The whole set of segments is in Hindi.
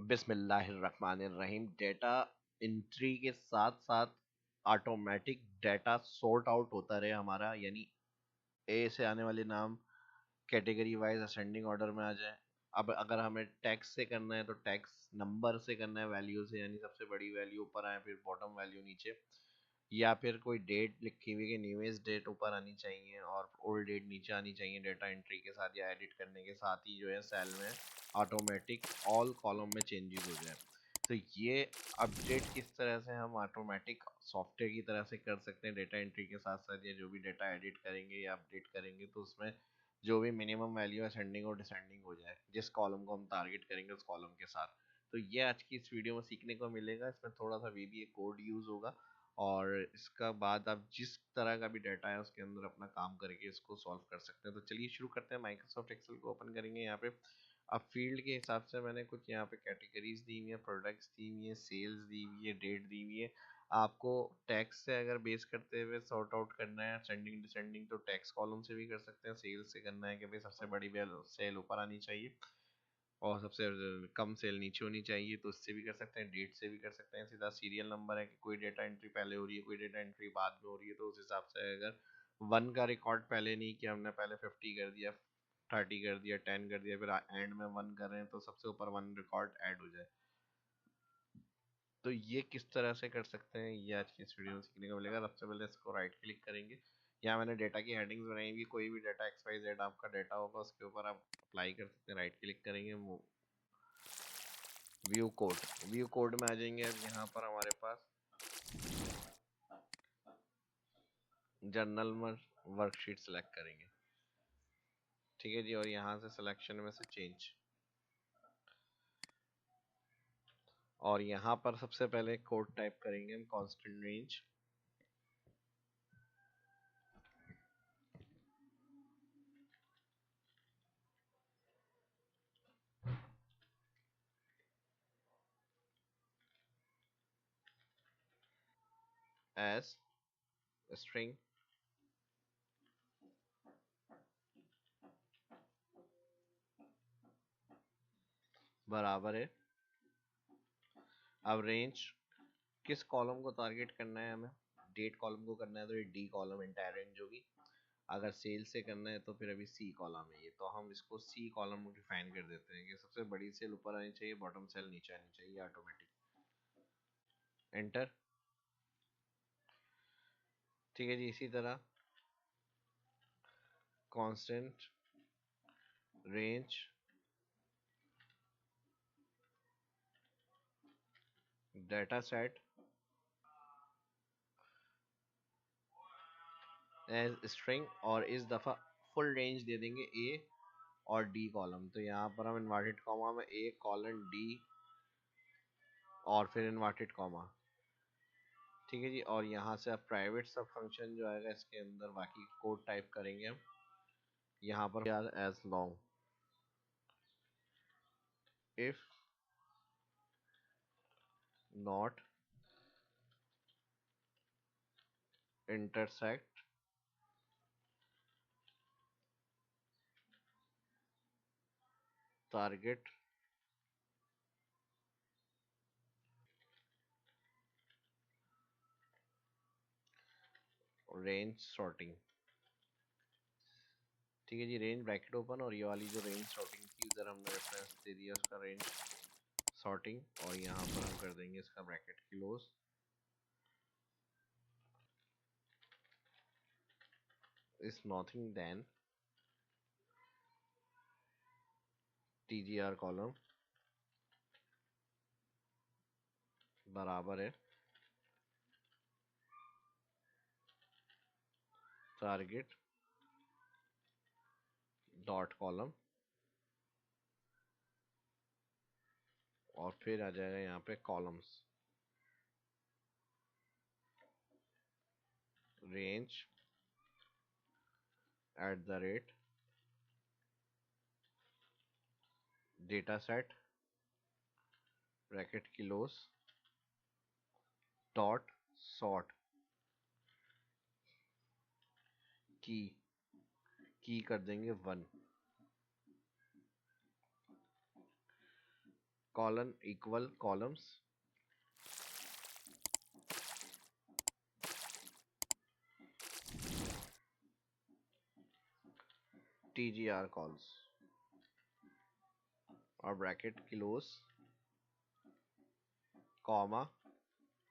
बिस्मिल्लाहिर्रहमानिर्रहीम। डेटा एंट्री के साथ साथ ऑटोमेटिक डेटा सॉर्ट आउट होता रहे हमारा, यानी ए से आने वाले नाम कैटेगरी वाइज असेंडिंग ऑर्डर में आ जाए। अब अगर हमें टैक्स से करना है तो टैक्स नंबर से करना है, वैल्यू से, यानी सबसे बड़ी वैल्यू ऊपर आए फिर बॉटम वैल्यू नीचे, या फिर कोई डेट लिखी हुई कि न्यूएस्ट डेट ऊपर आनी चाहिए और ओल्ड डेट नीचे आनी चाहिए डेटा एंट्री के साथ, या एडिट करने के साथ ही जो है सेल में ऑटोमेटिक ऑल कॉलम में चेंजेस हो जाए। तो ये अपडेट किस तरह से हम ऑटोमेटिक सॉफ्टवेयर की तरह से कर सकते हैं डेटा एंट्री के साथ साथ, या जो भी डेटा एडिट करेंगे या अपडेट करेंगे तो उसमें जो भी मिनिमम वैल्यू असेंडिंग और डिसेंडिंग हो जाए जिस कॉलम को हम टारगेट करेंगे उस कॉलम के साथ। तो ये आज की इस वीडियो में सीखने को मिलेगा। इसमें थोड़ा सा VBA कोड यूज़ होगा और इसका बाद आप जिस तरह का भी डाटा है उसके अंदर अपना काम करके इसको सॉल्व कर सकते हैं। तो चलिए शुरू करते हैं। माइक्रोसॉफ्ट एक्सेल को ओपन करेंगे। यहाँ पे अब फील्ड के हिसाब से मैंने कुछ यहाँ पे कैटेगरीज दी हुई है, प्रोडक्ट्स दी हुई है, सेल्स दी हुई है, डेट दी हुई है। आपको टैक्स से अगर बेस करते हुए सॉर्ट आउट करना है सेंडिंग डिसेंडिंग तो टैक्स कॉलम से भी कर सकते हैं। सेल्स से करना है कि भाई सबसे बड़ी सेल ऊपर आनी चाहिए और सबसे कम सेल नीचे होनी चाहिए तो उससे भी कर सकते हैं। डेट से भी कर सकते हैं। सीधा सीरियल नंबर है कि कोई डेटा एंट्री पहले हो रही है कोई डेटा एंट्री बाद में हो रही है तो उस हिसाब से अगर 1 का रिकॉर्ड पहले नहीं किया हमने, पहले 50 कर दिया, 30 कर दिया, 10 कर दिया, फिर एंड में 1 कर रहे हैं तो सबसे ऊपर 1 रिकॉर्ड ऐड हो जाए। तो ये किस तरह से कर सकते हैं ये आज की इस वीडियो में सीखने को मिलेगा। सबसे पहले इसको राइट क्लिक करेंगे। यहाँ मैंने डेटा की हेडिंग्स बनाई हुई, कोई भी डेटा XYZ आपका डेटा होगा उसके ऊपर आप अप्लाई कर सकते हैं। राइट क्लिक करेंगे, व्यू कोड, व्यू कोड में आ जाएंगे। अब यहाँ पर हमारे पास जर्नल में वर्कशीट सेलेक्ट करेंगे, ठीक है जी, और यहाँ से सिलेक्शन में से चेंज, और यहाँ पर सबसे पहले कोड टाइप करेंगे हम कांस्टेंट रेंज एस स्ट्रिंग बराबर है। अब रेंज किस कॉलम को टारगेट करना है हमें, डेट कॉलम को करना है तो ये डी कॉलम एंटायर रेंज होगी। अगर सेल से करना है तो फिर अभी सी कॉलम है ये, तो हम इसको सी कॉलम डिफाइन कर देते हैं कि सबसे बड़ी सेल ऊपर आनी चाहिए, बॉटम सेल नीचे आनी चाहिए ऑटोमेटिक। एंटर। ठीक है जी, इसी तरह constant range data set as string, और इस दफ़ा फुल रेंज दे देंगे ए और डी कॉलम। तो यहाँ पर हम इन्वर्टेड कॉमा में ए कॉलन डी और फिर इन्वर्टेड कॉमा, ठीक है जी। और यहाँ से अब प्राइवेट सब फंक्शन जो आएगा इसके अंदर बाकी कोड टाइप करेंगे हम। यहाँ पर as long if not intersect target range sorting, ठीक है जी। रेंज ब्रैकेट ओपन, और ये वाली जो रेंज सॉर्टिंग थी उधर हमने रेफरेंस दे दिया उसका रेंज सॉर्टिंग, और यहाँ पर हम कर देंगे इसका bracket close. Is nothing then TGR column बराबर है टारगेट डॉट कॉलम, और फिर आ जाएगा यहाँ पे columns range at the rate data set bracket close dot sort की, की कर देंगे 1। Colon equal columns, TGR calls और bracket close, comma,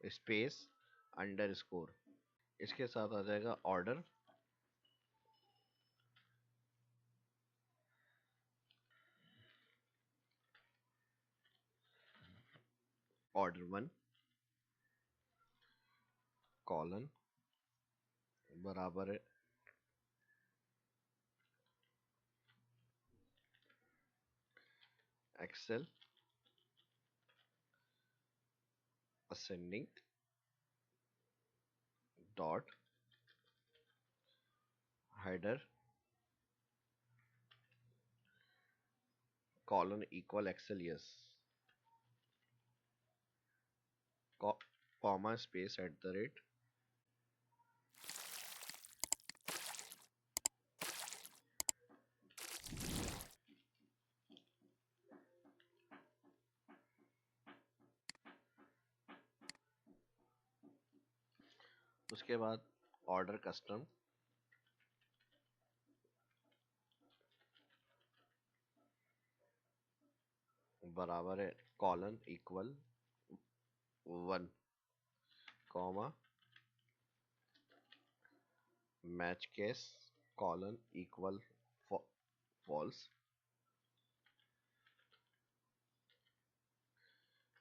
space, underscore. इसके साथ आ जाएगा ऑर्डर, ऑर्डर 1 कॉलन बराबर है Excel ascending dot header colon equal Excel yes, comma space at the rate, उसके बाद ऑर्डर कस्टम बराबर है colon equal 1 comma match case colon equal false,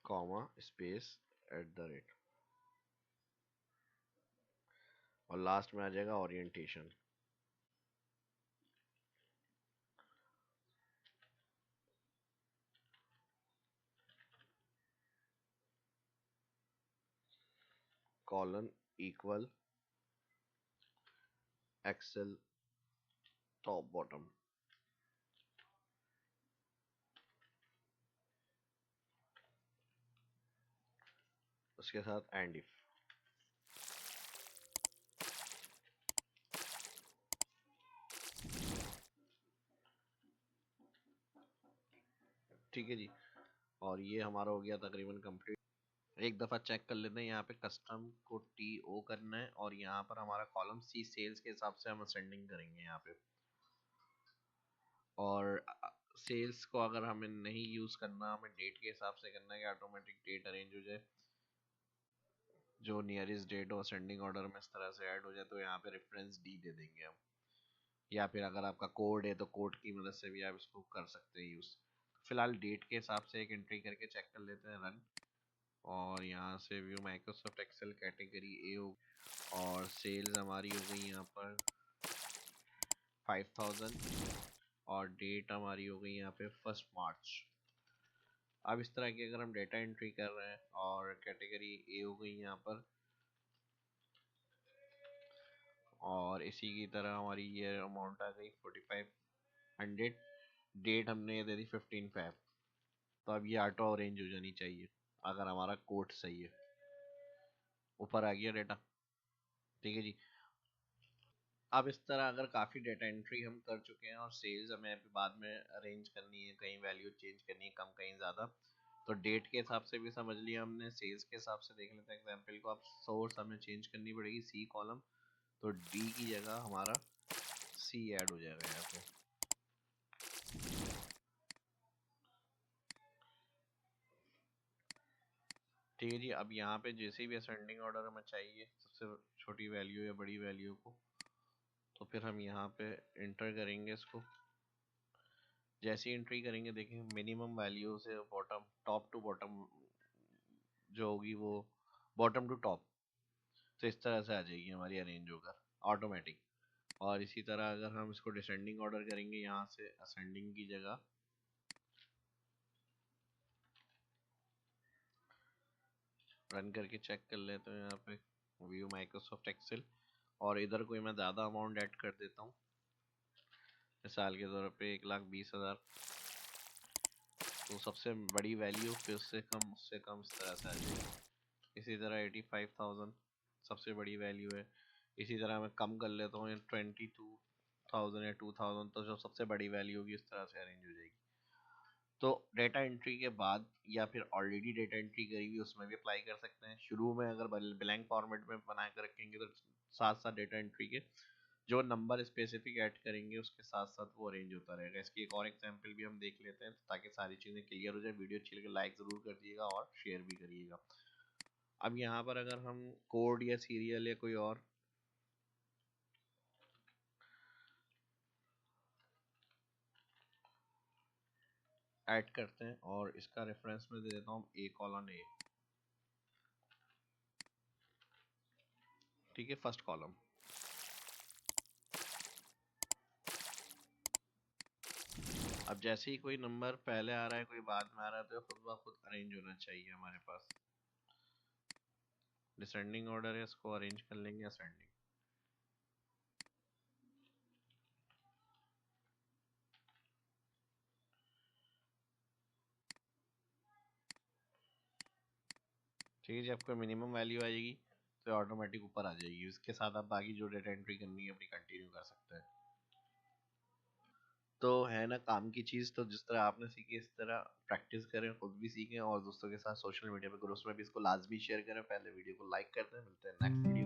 comma space at the rate, और लास्ट में आ जाएगा orientation. Colon equal Excel top bottom, उसके साथ एंड इफ। ठीक है जी, और ये हमारा हो गया तकरीबन कंप्लीट। एक दफ़ा चेक कर लेते हैं, यहाँ पे कस्टम को TO करना है और यहाँ पर हमारा कॉलम C सेल्स के हिसाब से हम असेंडिंग करेंगे यहाँ पे। और सेल्स को अगर हमें नहीं यूज़ करना, हमें डेट के हिसाब से करना है कि ऑटोमेटिक डेट अरेंज हो जाए, जो नियरेस्ट डेट हो असेंडिंग ऑर्डर में इस तरह से ऐड हो जाए, तो यहाँ पे रेफरेंस D दे देंगे हम। या फिर अगर आपका कोड है तो कोड की मदद से भी आप इसको कर सकते हैं यूज़। फिलहाल डेट के हिसाब से एक एंट्री करके चेक कर लेते हैं रन, और यहाँ से view Microsoft Excel category A हो, और सेल्स हमारी हो गई यहाँ पर 5000, और डेट हमारी हो गई यहाँ पे 1 मार्च। अब इस तरह की अगर हम डेटा एंट्री कर रहे हैं और कैटेगरी ए हो गई यहाँ पर, और इसी की तरह हमारी ये अमाउंट आ गई 4500, डेट हमने ये दे दी 15 Feb। तो अब ये ऑटो अरेंज हो जानी चाहिए अगर हमारा कोड सही है। ऊपर आ गया डेटा, ठीक है जी। अब इस तरह अगर काफ़ी डेटा एंट्री हम कर चुके हैं और सेल्स हमें अभी बाद में अरेंज करनी है, कहीं वैल्यू चेंज करनी है, कम कहीं ज़्यादा, तो डेट के हिसाब से भी समझ लिया हमने। सेल्स के हिसाब से देख लेते हैं एग्जाम्पल को। अब सोर्स हमें चेंज करनी पड़ेगी C कॉलम, तो D की जगह हमारा C ऐड हो जाएगा यहाँ पे। ठीक है जी। अब यहाँ पे जैसे भी असेंडिंग ऑर्डर हमें चाहिए सबसे छोटी वैल्यू या बड़ी वैल्यू को, तो फिर हम यहाँ पे इंटर करेंगे इसको। जैसे ही एंट्री करेंगे देखें मिनिमम वैल्यू से बॉटम, टॉप टू बॉटम जो होगी वो बॉटम टू टॉप, तो इस तरह से आ जाएगी हमारी अरेंज होकर ऑटोमेटिक। और इसी तरह अगर हम इसको डिसेंडिंग ऑर्डर करेंगे, यहाँ से असेंडिंग की जगह रन करके चेक कर लेते हैं यहाँ पे व्यू माइक्रोसॉफ्ट एक्सेल, और इधर कोई मैं ज़्यादा अमाउंट ऐड कर देता हूँ, मिसाल के तौर पे 1,20,000, तो सबसे बड़ी वैल्यू फिर उससे कम इस तरह से आ जाएगी। इसी तरह 85,000 सबसे बड़ी वैल्यू है। इसी तरह मैं कम कर लेता हूँ 22,000 या 2,000, तो जो सबसे बड़ी वैल्यू होगी इस तरह से अरेंज हो जाएगी। तो डेटा एंट्री के बाद या फिर ऑलरेडी डेटा एंट्री करी हुई उसमें भी अप्लाई कर सकते हैं। शुरू में अगर ब्लैंक फॉर्मेट में बना कर रखेंगे तो साथ साथ डेटा एंट्री के जो नंबर स्पेसिफिक ऐड करेंगे उसके साथ साथ वो अरेंज होता रहेगा। इसकी एक और एग्जांपल भी हम देख लेते हैं ताकि सारी चीज़ें क्लियर हो जाए। वीडियो अच्छी लगे लाइक ज़रूर कर दिएगा और शेयर भी करिएगा। अब यहाँ पर अगर हम कोड या सीरियल या कोई और ऐड करते हैं और इसका रेफरेंस में दे देता हूँ A:A। ठीक है, फर्स्ट कॉलम। अब जैसे ही कोई नंबर पहले आ रहा है कोई बाद में आ रहा है तो खुद ब खुद अरेंज होना चाहिए हमारे पास। डिसेंडिंग ऑर्डर है, इसको अरेंज कर लेंगे असेंडिंग। ठीक है, जब कोई मिनिमम वैल्यू आएगी तो ऑटोमेटिक ऊपर आ जाएगी। उसके साथ आप बाकी जो डेटा एंट्री करनी है अपनी कंटिन्यू कर सकते हैं। तो है ना काम की चीज़। तो जिस तरह आपने सीखी इस तरह प्रैक्टिस करें, खुद भी सीखें और दोस्तों के साथ सोशल मीडिया पे ग्रुप्स में भी इसको लाजमी शेयर करें। पहले वीडियो को लाइक करते हैं, मिलते हैं नेक्स्ट वीडियो।